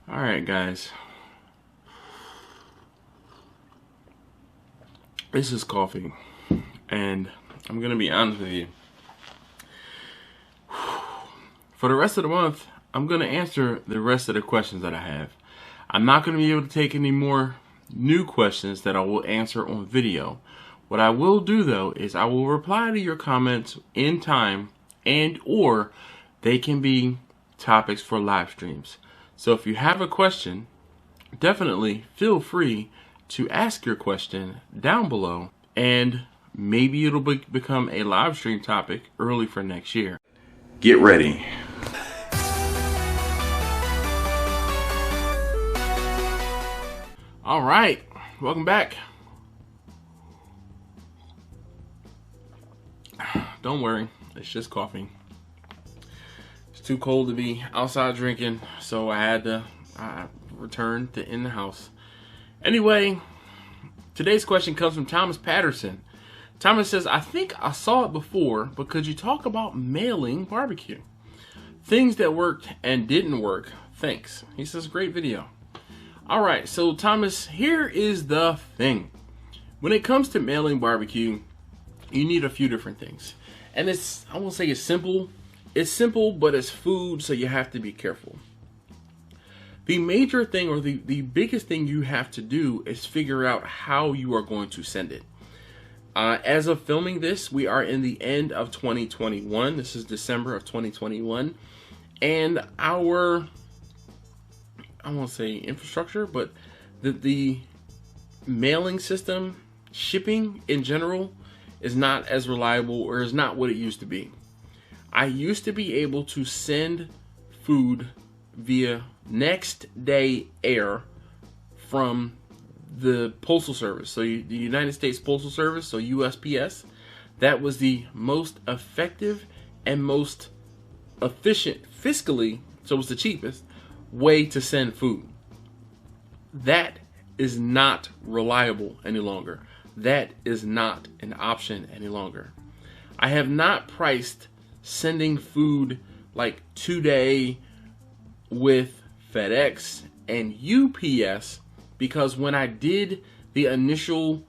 Alright guys, this is coffee, and I'm gonna be honest with you. For the rest of the month, I'm gonna answer the rest of the questions that I have. I'm not gonna be able to take any more new questions that I will answer on video. What I will do though is I will reply to your comments in time, and or they can be topics for live streams. So if you have a question, definitely feel free to ask your question down below, and maybe it'll become a live stream topic early for next year. Get ready. All right, welcome back. Don't worry, it's just coffee. It's too cold to be outside drinking, so I had to return to in the house. Anyway, today's question comes from Thomas Patterson. Thomas says, I think I saw it before, but could you talk about mailing barbecue? Things that worked and didn't work. Thanks. He says, great video. Alright, so Thomas, here is the thing. When it comes to mailing barbecue, you need a few different things. And I won't say it's simple. It's simple, but it's food, so you have to be careful. The major thing, or the biggest thing you have to do, is figure out how you are going to send it. As of filming this, we are in the end of 2021. This is December of 2021. And our, I won't say infrastructure, but the mailing system, shipping in general, is not as reliable, or is not what it used to be. I used to be able to send food via next day air from the Postal Service. So the United States Postal Service, so USPS, that was the most effective and most efficient fiscally, so it was the cheapest way to send food. That is not reliable any longer. That is not an option any longer. I have not priced sending food like today with FedEx and UPS, because when I did the initial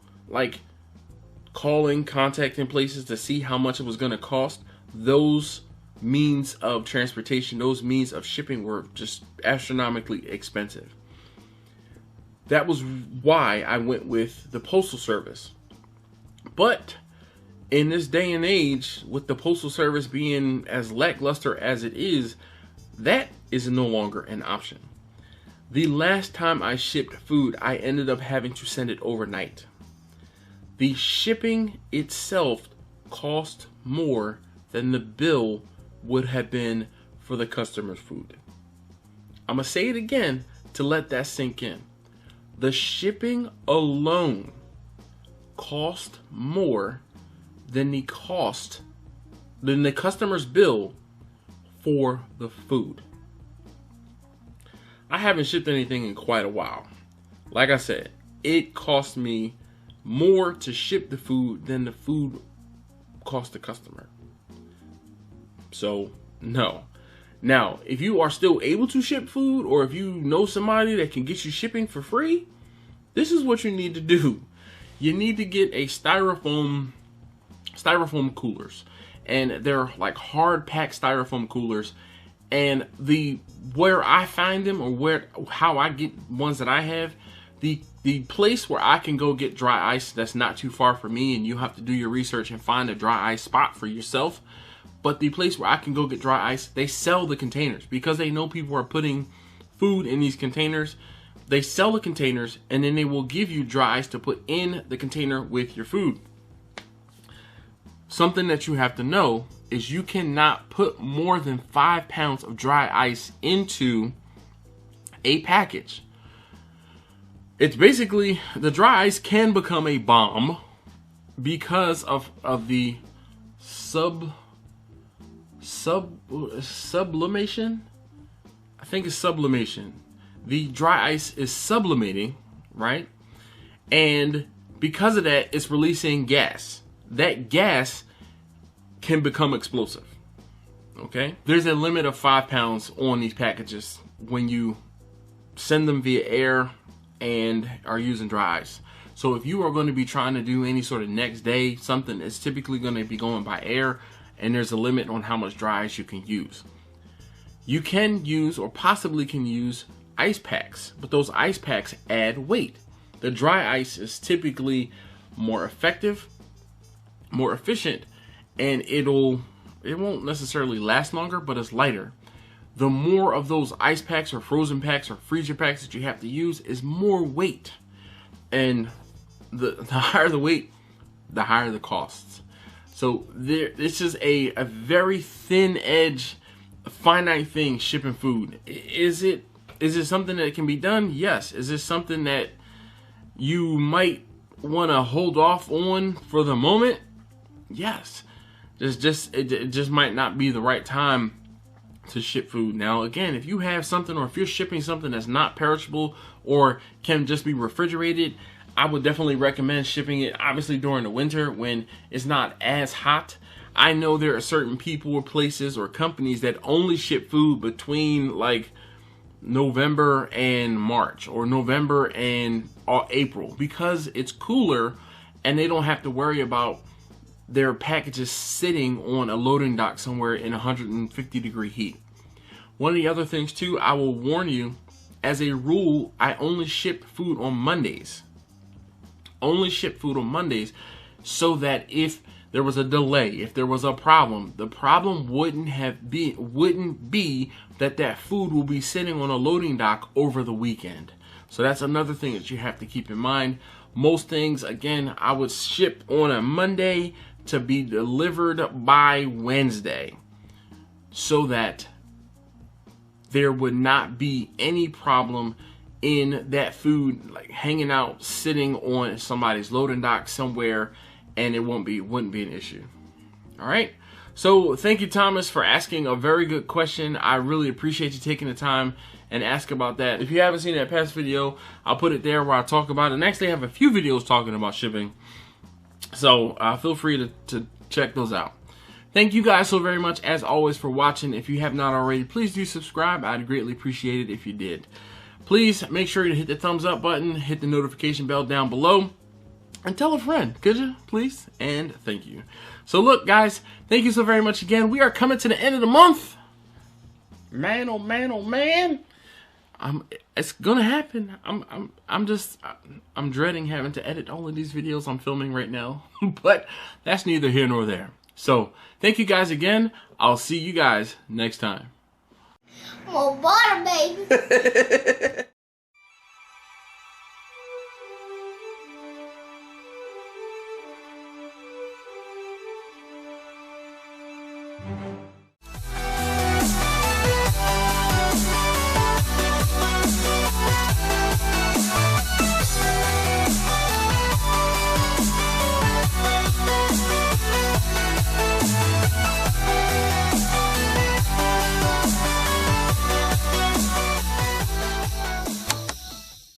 contacting places to see how much it was going to cost, those means of transportation, those means of shipping were just astronomically expensive. That was why I went with the Postal Service. But in this day and age, with the Postal Service being as lackluster as it is, that is no longer an option. The last time I shipped food, I ended up having to send it overnight. The shipping itself cost more than the bill would have been for the customer's food. I'm going to say it again to let that sink in. The shipping alone cost more than the customer's bill for the food. I haven't shipped anything in quite a while. Like I said, it cost me more to ship the food than the food cost the customer. So, no. Now, if you are still able to ship food, or if you know somebody that can get you shipping for free, this is what you need to do. You need to get a styrofoam coolers, and they're like hard packed styrofoam coolers. And where I find them, or how I get ones that I have, the place where I can go get dry ice that's not too far from me, and you have to do your research and find a dry ice spot for yourself. But the place where I can go get dry ice, they sell the containers, because they know people are putting food in these containers. They sell the containers, and then they will give you dry ice to put in the container with your food. Something that you have to know is you cannot put more than 5 pounds of dry ice into a package. It's basically, the dry ice can become a bomb because of the sublimation. I think it's sublimation. The dry ice is sublimating, right? And because of that, it's releasing gas. That gas can become explosive. Okay? There's a limit of 5 pounds on these packages when you send them via air and are using dry ice. So if you are going to be trying to do any sort of next day something, it's typically going to be going by air, and there's a limit on how much dry ice you can use. You can use, or possibly can use, ice packs, but those ice packs add weight. The dry ice is typically more effective, more efficient, and it won't necessarily last longer, but it's lighter. The more of those ice packs or frozen packs or freezer packs that you have to use is more weight. And the higher the weight, the higher the costs. So this is a very thin edge, finite thing, shipping food. Is it something that can be done? Yes. Is this something that you might want to hold off on for the moment? Yes. It just might not be the right time to ship food. Now, again, if you have something, or if you're shipping something that's not perishable or can just be refrigerated, I would definitely recommend shipping it, obviously, during the winter when it's not as hot. I know there are certain people or places or companies that only ship food between like November and March, or November and April, because it's cooler and they don't have to worry about their packages sitting on a loading dock somewhere in 150-degree heat. One of the other things too, I will warn you, as a rule, I only ship food on Mondays. Only ship food on Mondays, so that if there was a delay, if there was a problem, the problem wouldn't be that food will be sitting on a loading dock over the weekend. So that's another thing that you have to keep in mind. Most things, again, I would ship on a Monday to be delivered by Wednesday, so that there would not be any problem in that food like hanging out, sitting on somebody's loading dock somewhere, and it wouldn't be an issue. All right. So thank you, Thomas, for asking a very good question. I really appreciate you taking the time and ask about that. If you haven't seen that past video, I'll put it there where I talk about it. And actually I have a few videos talking about shipping. So feel free to check those out. Thank you guys so very much, as always, for watching. If you have not already, please do subscribe. I'd greatly appreciate it if you did. Please make sure to hit the thumbs up button, hit the notification bell down below, and tell a friend, could you, please? And thank you. So look, guys, thank you so very much again. We are coming to the end of the month. Man, oh man, oh man. It's gonna happen. I'm dreading having to edit all of these videos I'm filming right now. But that's neither here nor there. So thank you guys again. I'll see you guys next time. More butter, baby.